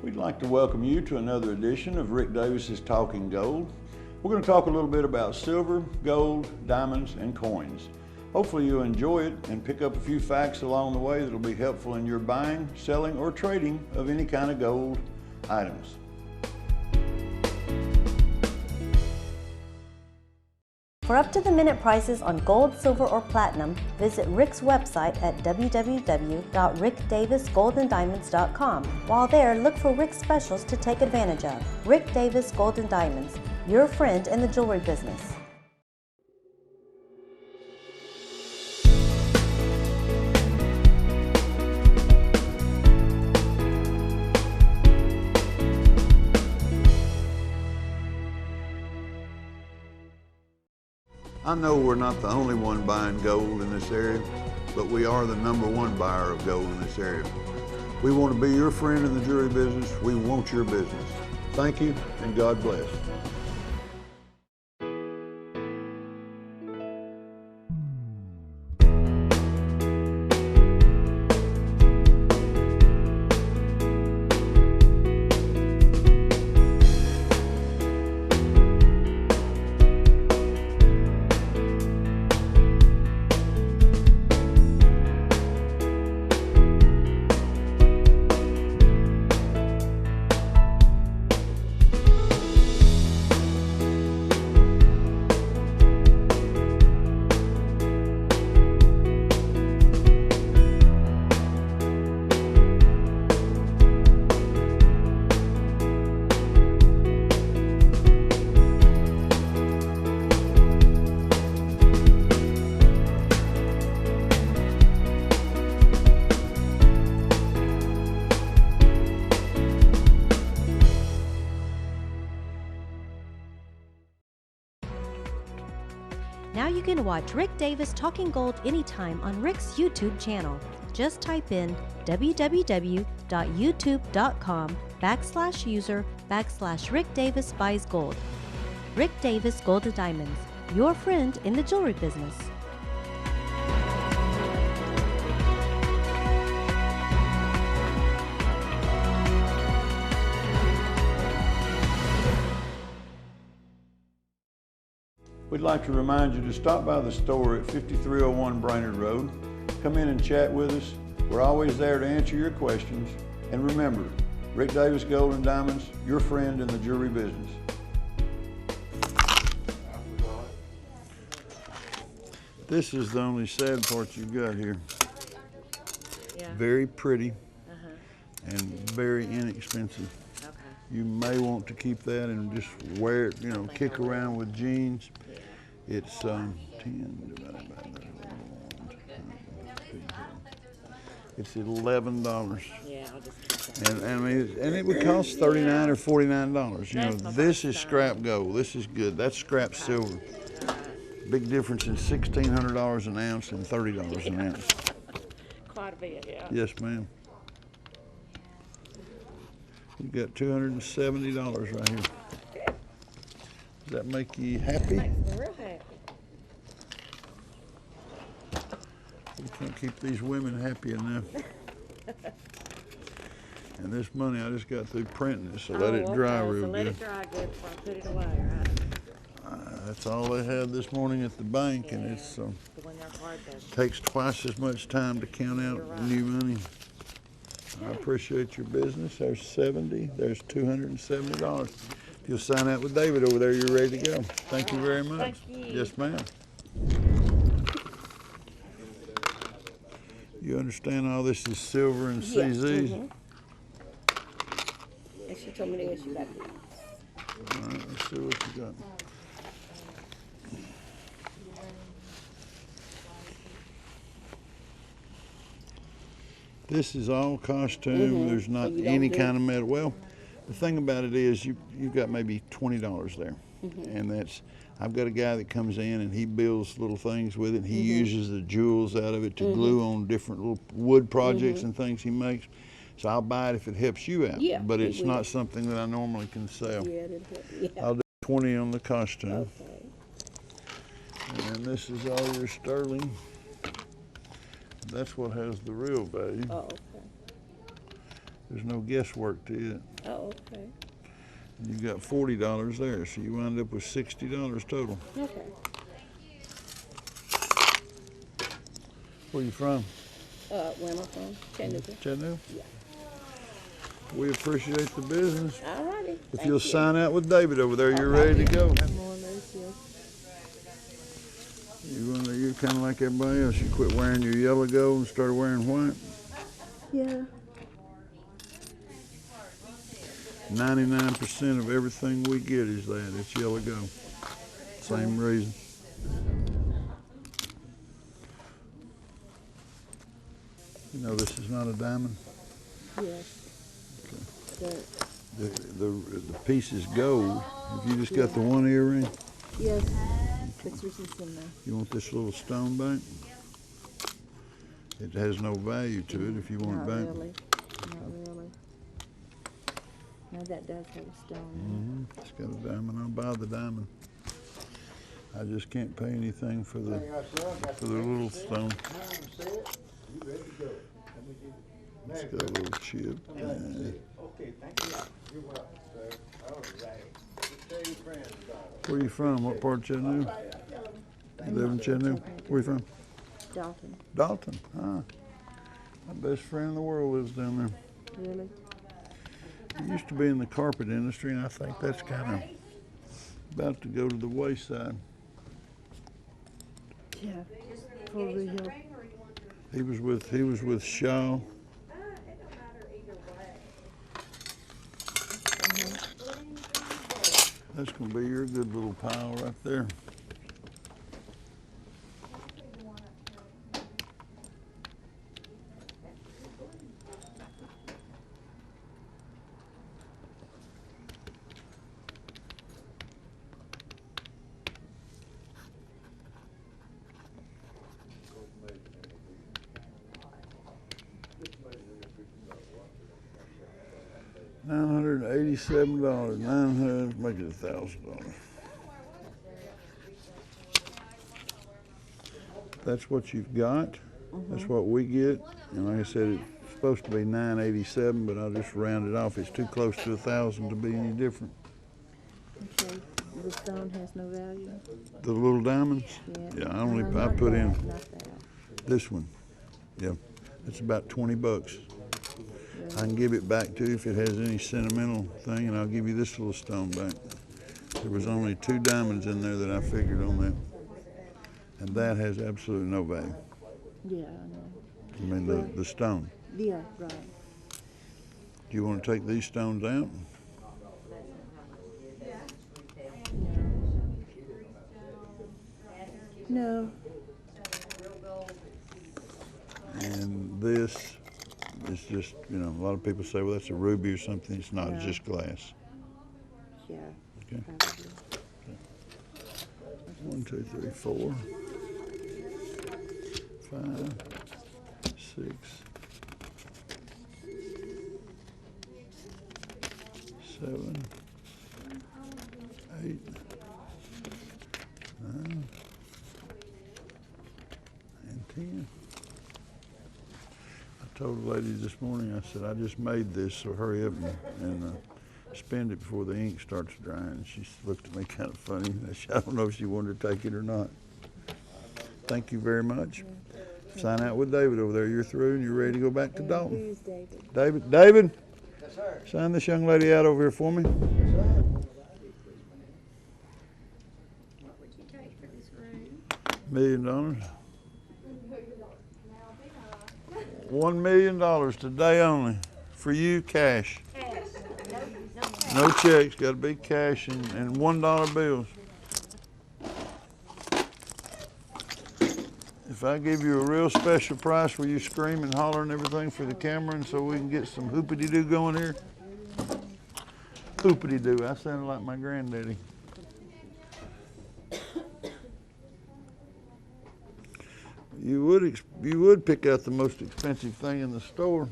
We'd like to welcome you to another edition of Rick Davis's Talking Gold. We're going to talk a little bit about silver, gold, diamonds, and coins. Hopefully you'll enjoy it and pick up a few facts along the way that will be helpful in your buying, selling, or trading of any kind of gold items. For up-to-the-minute prices on gold, silver, or platinum, visit Rick's website at www.rickdavisgoldanddiamonds.com. While there, look for Rick's specials to take advantage of. Rick Davis Gold and Diamonds, your friend in the jewelry business. I know we're not the only one buying gold in this area, but we are the #1 buyer of gold in this area. We want to be your friend in the jewelry business. We want your business. Thank you, and God bless. Now you can watch Rick Davis Talking Gold anytime on Rick's YouTube channel. Just type in www.youtube.com/user/Rick Davis Buys Gold. Rick Davis Gold and Diamonds, your friend in the jewelry business. We'd like to remind you to stop by the store at 5301 Brainerd Road. Come in and chat with us. We're always there to answer your questions. And remember, Rick Davis Gold and Diamonds, your friend in the jewelry business. This is the only sad part you've got here. Yeah. Very pretty and very inexpensive. Okay. You may want to keep that and just wear it, you know, kick around with jeans. It's 10 divided by 1. It's $11. Yeah, I'll just keep that. And I mean, and it would cost $39 or $49. You know, this is scrap gold. This is good. That's scrap silver. Big difference in $1,600 an ounce and $30 an ounce. Quite a bit, yeah. Yes, ma'am. You got $270 right here. Does that make you happy? Makes me real happy. We can't keep these women happy enough. And this money, I just got through printing it, so let it dry real so let good. it dry good before I put it away, right? That's all they had this morning at the bank, and it's takes twice as much time to count out new money. I appreciate your business. There's 70. There's $270. If you'll sign out with David over there, you're ready to go. Thank you very much. Thank you. Yes, ma'am. You understand all this is silver and CZs? And she told me that she got these. All right, let's see what you got. This is all costume. There's not any kind of metal. Well, the thing about it is you've got maybe $20 there. And that's, I've got a guy that comes in and he builds little things with it. He uses the jewels out of it to glue on different little wood projects and things he makes. So I'll buy it if it helps you out. Yeah, but it's it not will. something that I normally can sell. Yeah, I'll do 20 on the costume. Okay. And this is all your sterling. That's what has the real value. Oh, okay. There's no guesswork to it. Oh, okay. You got $40 there, so you wind up with $60 total. Okay. Where you from? Where am I from? Chattanooga. Chattanooga? Yeah. We appreciate the business. All righty. If you'll sign out with David over there, you're ready to go. You're kind of like everybody else. You quit wearing your yellow gold and started wearing white. Yeah. 99% of everything we get is that. It's yellow gold. Same reason. You know this is not a diamond. Yes. The piece is gold. If you just got the one earring, Yes. It's just in there. you want this little stone back? It has no value to it if you want Not it back. really. Not really. No, that does have a stone. It's got a diamond. I'll buy the diamond. I just can't pay anything for the little stone. It's got a little chip. Yeah. Okay, thank you. You're welcome, sir. All right. Tell your friends about it. Where you from? What part of Chattanooga? You live in Chattanooga? Where you from? Dalton. Dalton. Ah. My best friend in the world lives down there. Really? He used to be in the carpet industry, and I think that's kind of about to go to the wayside. Yeah. For real. He was with Shaw. That's gonna be your good little pile right there. $987. 900. Make it $1,000. That's what you've got. That's what we get. And like I said, it's supposed to be $987, but I just rounded off. It's too close to $1,000 to be any different. Okay. The stone has no value? The little diamonds? Yeah. Yeah, No, I not put that, in Not that. this one. Yeah, it's about $20. I can give it back to you if it has any sentimental thing, and I'll give you this little stone back. There was only 2 diamonds in there that I figured on that, and that has absolutely no value. Yeah, I know. I mean, the stone. Yeah, right. Do you want to take these stones out? No. And this is just, a lot of people say, well, that's a ruby or something. It's not, it's No. just glass. Yeah. Okay. Probably. 1, 2, 3, 4, 5, 6, 7, 8, 9, and 10. I told the lady this morning, I said, I just made this, so hurry up and spend it before the ink starts drying. And she looked at me kind of funny. I don't know if she wanted to take it or not. Thank you very much. Sign out with David over there. You're through and you're ready to go back to Dalton. Here's David. David, Yes, sir. sign this young lady out over here for me. Yes, sir. What would you take for this room? $1 million. $1 million today only. For you, cash. No checks. Got to be cash and $1 bills. If I give you a real special price where you scream and holler and everything for the camera and so we can get some hoopity-doo going here. Hoopity-doo. I sounded like my granddaddy. You would pick out the most expensive thing in the store.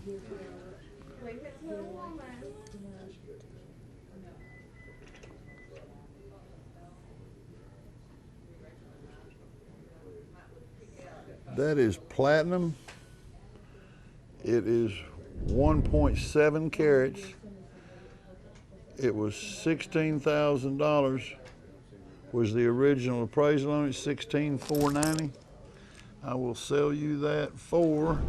That is platinum. It is 1.7 carats. It was $16,000 was the original appraisal on it, $16,490. I will sell you that for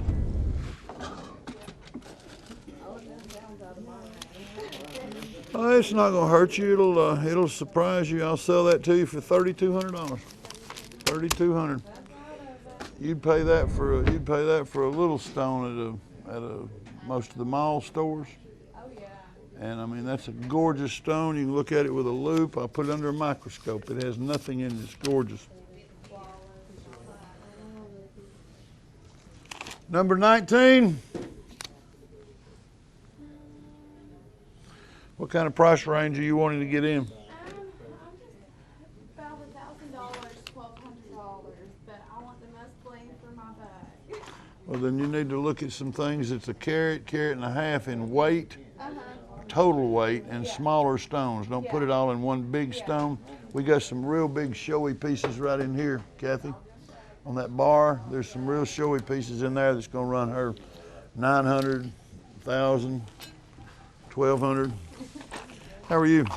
it's not gonna hurt you. It'll surprise you. I'll sell that to you for $3,200. $3,200. You'd pay that for a little stone at most of the mall stores. And I mean, that's a gorgeous stone. You can look at it with a loupe. I'll put it under a microscope. It has nothing in it. It's gorgeous. Number 19. What kind of price range are you wanting to get in? About $1,000, $1,200, but I want the most bling for my bag. Well, then you need to look at some things that's a carat, carat and a half in weight, total weight, and smaller stones. Don't put it all in one big stone. We got some real big showy pieces right in here, Kathy. On that bar, there's some real showy pieces in there that's gonna run her 900, 1,000, 1,200. How are you? Good,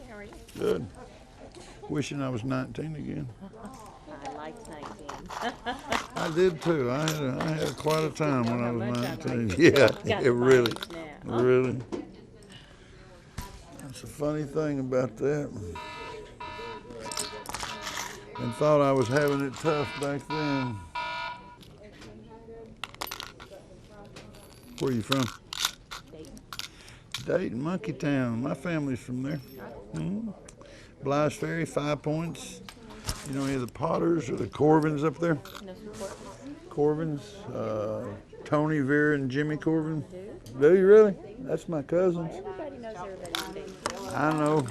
how are you? Good. Wishing I was 19 again. I liked 19. I did too. I had quite a time when I was How much I 19. liked Yeah, Got it really, now. really. That's a funny thing about that. And thought I was having it tough back then. Where are you from? Dayton, Monkey Town. My family's from there. Blythe Ferry, 5 Points. You know any of the Potters or the Corvins up there? No support. Corvins, Tony, Vera, and Jimmy Corvin. Do you really? That's my cousins. Everybody knows everybody. I know.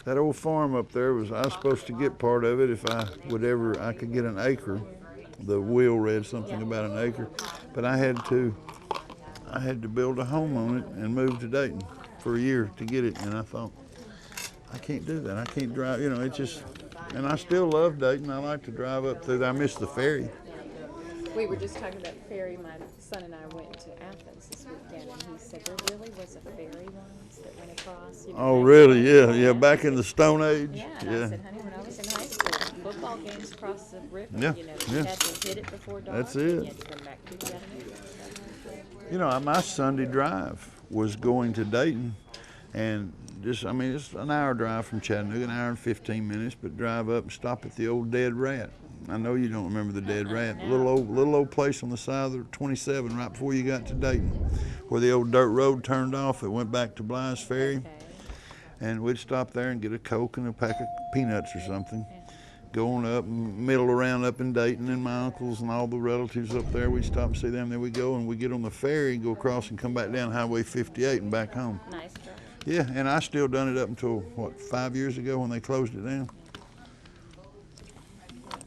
That old farm up there I was supposed to get part of it if I could get an acre. The will read something about an acre, but I had to build a home on it and move to Dayton for a year to get it. And I thought, I can't do that. I can't drive, it's just, and I still love Dayton. I like to drive up through there. I miss the ferry. We were just talking about ferry. My son and I went to Athens this weekend, and he said there really was a ferry once that went across. Oh, really? Yeah. Back in the Stone Age. Yeah, and I said, honey, when I was in high school, football games across the river, Yeah, you yeah. had to hit it before dark. That's and it. You had to come back to the My Sunday drive was going to Dayton, and it's an hour drive from Chattanooga, an hour and 15 minutes, but drive up and stop at the old Dead Rat. I know you don't remember the Dead Rat. Little old place on the side of the 27 right before you got to Dayton, where the old dirt road turned off. It went back to Blythe Ferry, and we'd stop there and get a Coke and a pack of peanuts or something. Going up, middle around up in Dayton, and my uncles and all the relatives up there, we'd stop and see them. Then we go and we get on the ferry and go across and come back down Highway 58 and back home. Nice drive. Yeah, and I still done it up until, 5 years ago when they closed it down.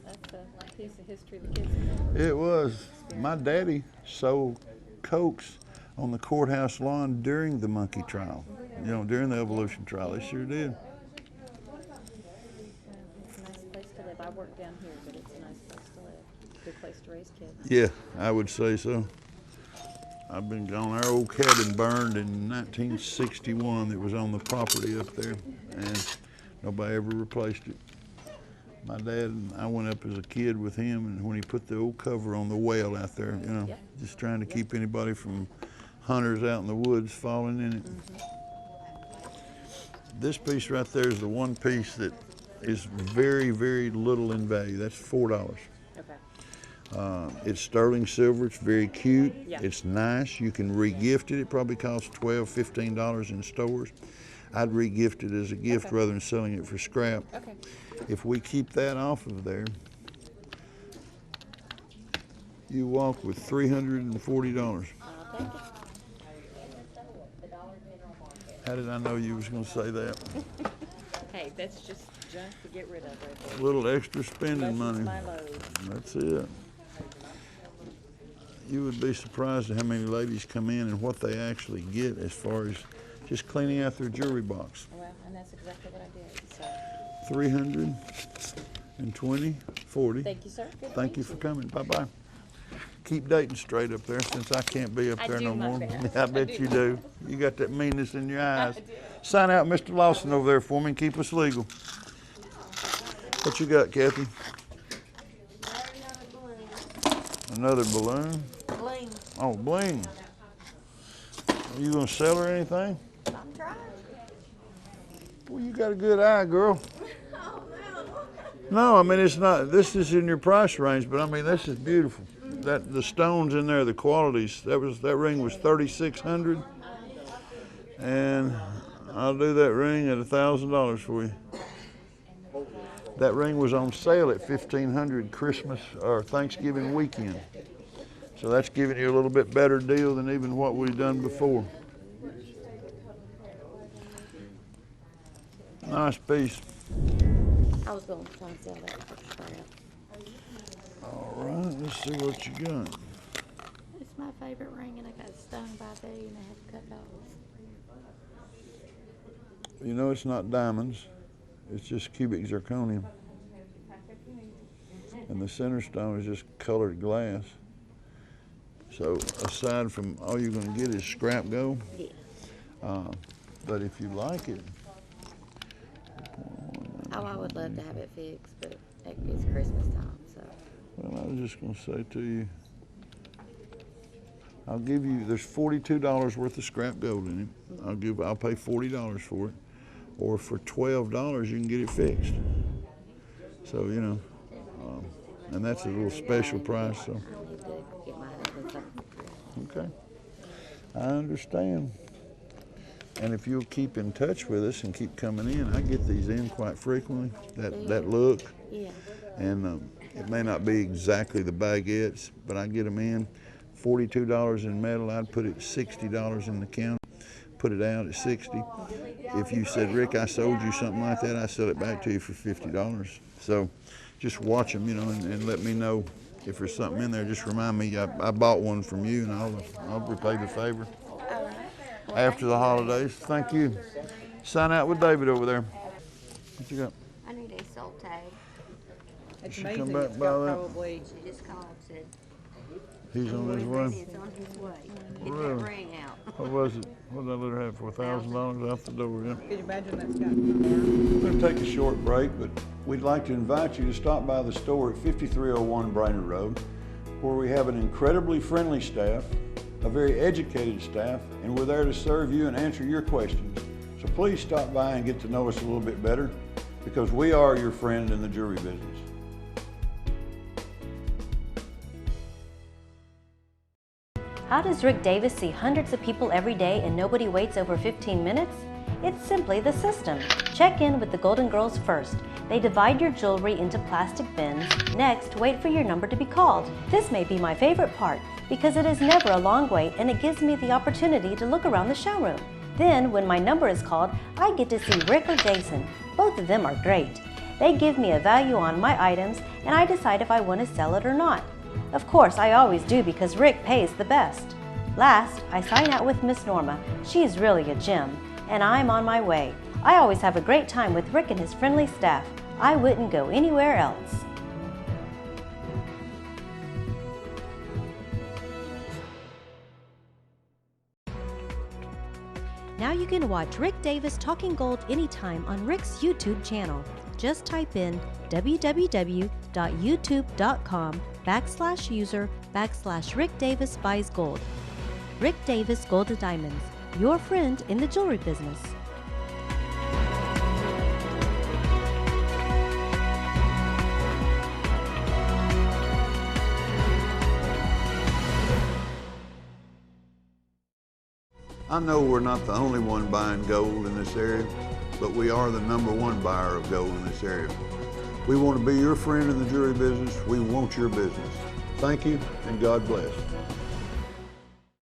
That's a piece of history the kids know. It was. My daddy sold Cokes on the courthouse lawn during the monkey trial, during the evolution trial. They sure did. It's a nice place to live. I work down here, but it's a nice place to live. Good place to raise kids. Yeah, I would say so. I've been gone. Our old cabin burned in 1961. It was on the property up there, and nobody ever replaced it. My dad and I went up as a kid with him, and when he put the old cover on the well out there, just trying to keep anybody from hunters out in the woods falling in it. This piece right there is the one piece that is very, very little in value. That's $4. Okay. It's sterling silver. It's very cute. Yeah. It's nice. You can re-gift it. It probably costs $12, $15 in stores. I'd re-gift it as a gift rather than selling it for scrap. Okay. If we keep that off of there, you walk with $340. I'll take it. How did I know you was going to say that? Hey, that's just junk to get rid of right A there. little extra spending Lessens money. my load. That's it. You would be surprised at how many ladies come in and what they actually get as far as just cleaning out their jewelry box. Well, and that's exactly what I did. So, 320, 40. thank you, sir. Good Thank you for coming. Bye-bye. keep dating straight up there since I can't be up I there do no my more. best. I bet you do. You got that meanness in your eyes. Sign out Mr. Lawson over there for me and keep us legal. What you got, Kathy? Another balloon? Bling. Oh, bling. Are you gonna sell her anything? I'm trying. Well, you got a good eye, girl. No, I mean, it's not, this is in your price range, but I mean, this is beautiful. That, the stones in there, the qualities, that ring was $3,600. And I'll do that ring at $1,000 for you. That ring was on sale at $1,500 Christmas or Thanksgiving weekend. So that's giving you a little bit better deal than even what we've done before. Nice piece. I was going to try and sell that for scrap. All right, let's see what you got. It's my favorite ring, and I got stung by a bee, and I had to cut it off. You know it's not diamonds, it's just cubic zirconium. And the center stone is just colored glass. So aside from all you're gonna get is scrap gold. Yeah. But if you like it. Oh, I would love to have it fixed, but it's Christmas time, so. Well, I was just gonna say to you, I'll give you, there's $42 worth of scrap gold in it. I'll pay $40 for it. Or for $12, you can get it fixed. So, you know, and that's a little special price, so. I need to get mine up in something. Okay, I understand. And if you'll keep in touch with us and keep coming in, I get these in quite frequently, that look. Yeah. And it may not be exactly the baguettes, but I get them in. $42 in metal, I'd put it $60 in the counter, put it out at $60. If you said, Rick, I sold you something like that, I sell it back to you for $50. So just watch them, you know, and let me know if there's something in there. Just remind me, I bought one from you, and I'll repay the favor after the holidays. Thank you. Sign out with David over there. What you got? I need a soul tag. It's She come amazing, back it's by got that? probably, She just called, said, He's on his way. it's on his way. Get Really? that ring out. What was it? What did I let her have for $1,000 out the door? Yeah. could you imagine that's got, We're going to take a short break, but we'd like to invite you to stop by the store at 5301 Brainerd Road, where we have an incredibly friendly staff, a very educated staff, and we're there to serve you and answer your questions. So please stop by and get to know us a little bit better, because we are your friend in the jewelry business. How does Rick Davis see hundreds of people every day and nobody waits over 15 minutes? It's simply the system. Check in with the Golden Girls first. They divide your jewelry into plastic bins. Next, wait for your number to be called. This may be my favorite part because it is never a long wait and it gives me the opportunity to look around the showroom. Then, when my number is called, I get to see Rick or Jason. Both of them are great. They give me a value on my items and I decide if I want to sell it or not. Of course, I always do because Rick pays the best. Last, I sign out with Miss Norma. She's really a gem, and I'm on my way. I always have a great time with Rick and his friendly staff. I wouldn't go anywhere else. Now you can watch Rick Davis Talking Gold anytime on Rick's YouTube channel. Just type in www.youtube.com/user/Rick Davis Buys Gold. Rick Davis Gold and Diamonds, your friend in the jewelry business. I know we're not the only one buying gold in this area, but we are the #1 buyer of gold in this area. We want to be your friend in the jewelry business. We want your business. Thank you, and God bless.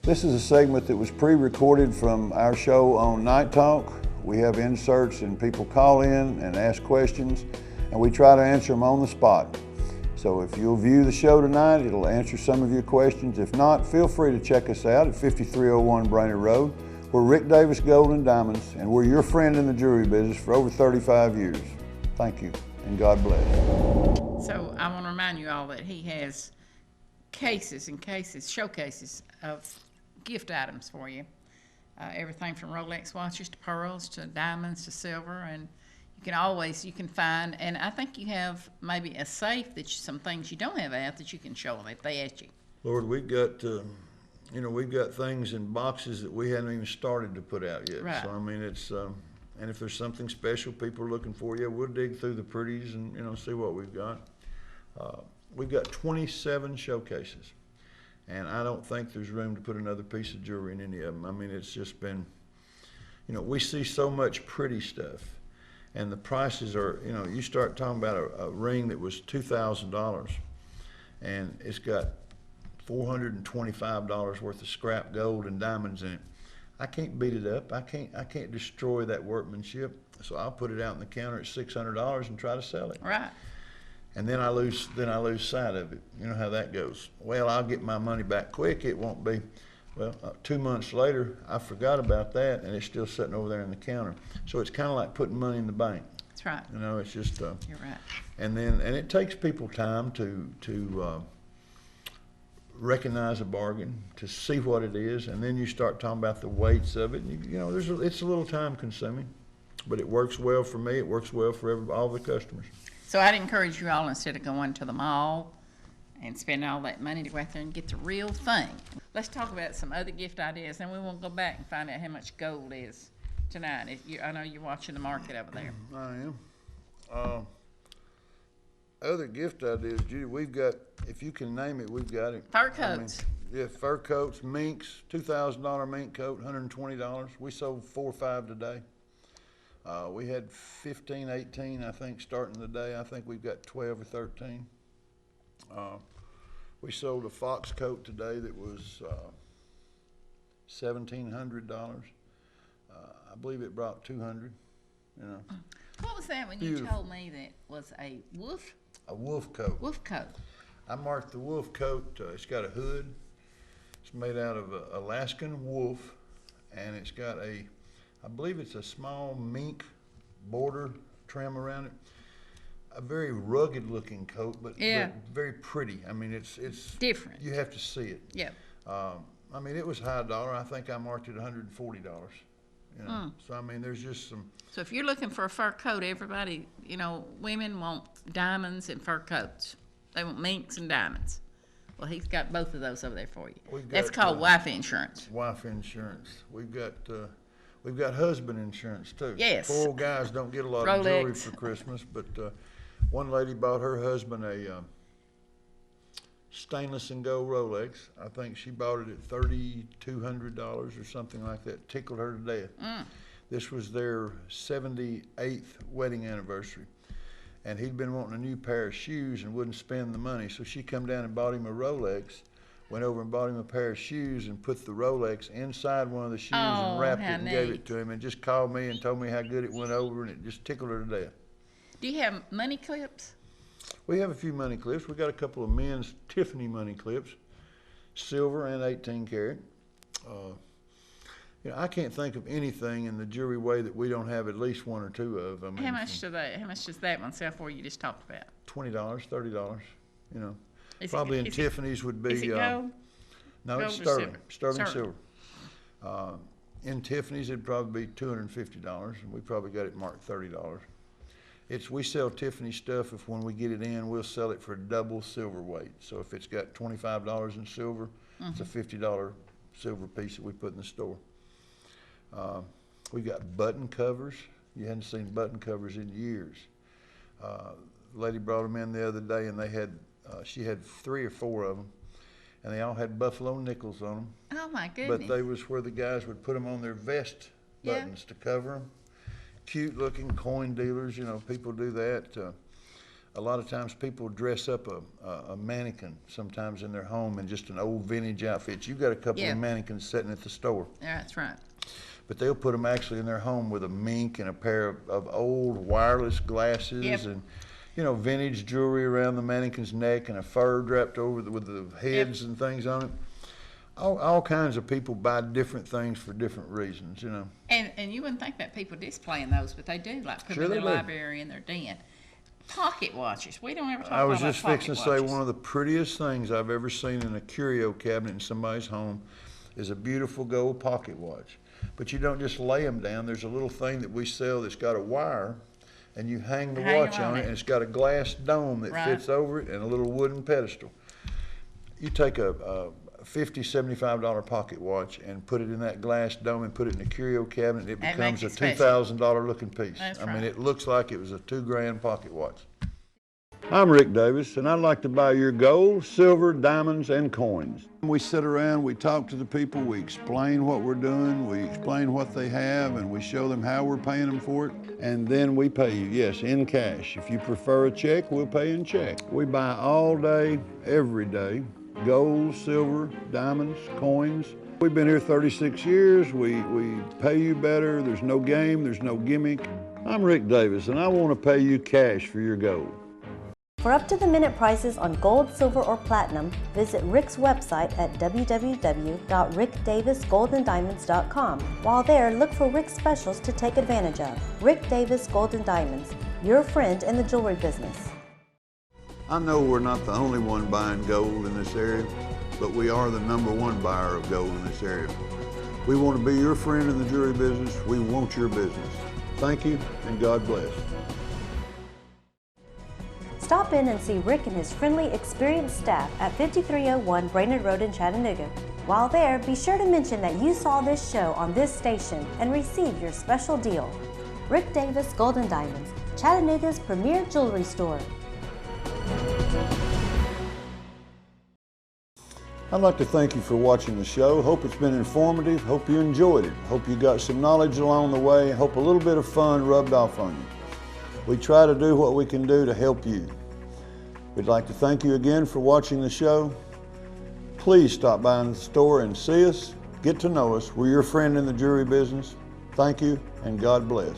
This is a segment that was pre-recorded from our show on Night Talk. We have inserts and people call in and ask questions, and we try to answer them on the spot. So if you'll view the show tonight, it'll answer some of your questions. If not, feel free to check us out at 5301 Brainerd Road. We're Rick Davis Gold and Diamonds, and we're your friend in the jewelry business for over 35 years. Thank you, and God bless. So I want to remind you all that he has cases and cases, showcases of gift items for you. Everything from Rolex watches to pearls to diamonds to silver, and you can find, and I think you have maybe a safe that some things you don't have out that you can show them if they ask you. Lord, we've got, we've got things in boxes that we haven't even started to put out yet. Right. So, I mean, it's, and if there's something special people are looking for, yeah, we'll dig through the pretties and, see what we've got. We've got 27 showcases, and I don't think there's room to put another piece of jewelry in any of them. I mean, it's just been, we see so much pretty stuff, and the prices are, you start talking about a ring that was $2,000, and it's got $425 worth of scrap gold and diamonds in it. I can't beat it up. I can't destroy that workmanship. So I'll put it out on the counter at $600 and try to sell it. Right. And then I lose sight of it. You know how that goes. Well, I'll get my money back quick. It won't be. Well, 2 months later, I forgot about that, and it's still sitting over there in the counter. So it's kind of like putting money in the bank. That's right. It's just. You're right. And it takes people time to recognize a bargain, to see what it is, and then you start talking about the weights of it. And it's a little time consuming, but it works well for me. It works well for all the customers. So I'd encourage you all, instead of going to the mall and spending all that money, to go out there and get the real thing. Let's talk about some other gift ideas, and we won't go back and find out how much gold is tonight. I know you're watching the market over there. I am. Other gift ideas, Judy, we've got, if you can name it, we've got it. Fur coats. Yeah, fur coats, minks, $2,000 mink coat, $120. We sold 4 or 5 today. We had 15, 18, I think, starting the day. I think we've got 12 or 13. We sold a fox coat today that was $1,700. I believe it brought 200. What was that when you Beautiful. told me that was a wolf? A wolf coat. Wolf coat. I marked the wolf coat. It's got a hood. It's made out of Alaskan wolf, and it's got I believe it's a small mink border trim around it. A very rugged looking coat, but very pretty. I mean, it's Different. You have to see it. Yeah. I mean, it was high dollar. I think I marked it $140. So I mean, there's just some. So if you're looking for a fur coat, everybody, women want diamonds and fur coats. They want minks and diamonds. Well, he's got both of those over there for you. That's called wife insurance. Wife insurance. We've got husband insurance too. Yes. Poor old guys don't get a lot of jewelry for Christmas, but one lady bought her husband a stainless and gold Rolex. I think she bought it at $3,200 or something like that. Tickled her to death. This was their 78th wedding anniversary, and he'd been wanting a new pair of shoes and wouldn't spend the money. So she come down and bought him a Rolex, went over and bought him a pair of shoes and put the Rolex inside one of the shoes and wrapped it and gave it to him, and just called me and told me how good it went over, and it just tickled her to death. Do you have money clips? We have a few money clips. We got a couple of men's Tiffany money clips, silver and 18 karat. I can't think of anything in the jewelry way that we don't have at least 1 or 2 of. I mean, How much does that one sell for you just talked about? $20, $30. Is Probably it- in Tiffany's would be. Is it gold? No, it's Gold or sterling. Sterling Sterling. silver. In Tiffany's, it'd probably be $250, and we probably got it marked $30. We sell Tiffany stuff. If when we get it in, we'll sell it for double silver weight. So if it's got $25 in silver, it's a $50 silver piece that we put in the store. We've got button covers. You hadn't seen button covers in years. Lady brought them in the other day, and she had 3 or 4 of them, and they all had buffalo nickels on them. Oh my goodness. But they was where the guys would put them on their vest buttons to cover them. Cute looking coin dealers, people do that. A lot of times people dress up a mannequin sometimes in their home in just an old vintage outfit. You've got a couple of mannequins sitting at the store. Yeah, that's right. But they'll put them actually in their home with a mink and a pair of old wireless glasses and, vintage jewelry around the mannequin's neck and a fur draped over with the heads and things on it. All kinds of people buy different things for different reasons, And you wouldn't think that people displaying those, but they do, like put them in their library in their den. pocket watches. We don't ever talk I was about just pocket fixing to say, watches. one of the prettiest things I've ever seen in a curio cabinet in somebody's home is a beautiful gold pocket watch. But you don't just lay them down. There's a little thing that we sell that's got a wire, and you hang the Hang watch on on it, it. and it's got a glass dome that Right. fits over it and a little wooden pedestal. You take a $50, $75 pocket watch and put it in that glass dome and put it in a curio cabinet, it That becomes makes a it special. $2,000 looking piece. That's I mean, right. it looks like it was a $2,000 pocket watch. I'm Rick Davis, and I'd like to buy your gold, silver, diamonds, and coins. We sit around, we talk to the people, we explain what we're doing, we explain what they have, and we show them how we're paying them for it, and then we pay you, yes, in cash. If you prefer a check, we'll pay in check. We buy all day, every day, gold, silver, diamonds, coins. We've been here 36 years, we pay you better, there's no game, there's no gimmick. I'm Rick Davis, and I want to pay you cash for your gold. For up-to-the-minute prices on gold, silver, or platinum, visit Rick's website at www.rickdavisgoldendiamonds.com. While there, look for Rick's specials to take advantage of. Rick Davis Gold and Diamonds, your friend in the jewelry business. I know we're not the only one buying gold in this area, but we are the #1 buyer of gold in this area. We want to be your friend in the jewelry business. We want your business. Thank you, and God bless. Stop in and see Rick and his friendly, experienced staff at 5301 Brainerd Road in Chattanooga. While there, be sure to mention that you saw this show on this station and receive your special deal. Rick Davis Gold and Diamonds, Chattanooga's premier jewelry store. I'd like to thank you for watching the show. Hope it's been informative. Hope you enjoyed it. Hope you got some knowledge along the way. Hope a little bit of fun rubbed off on you. We try to do what we can do to help you. We'd like to thank you again for watching the show. Please stop by in the store and see us. Get to know us. We're your friend in the jewelry business. Thank you, and God bless.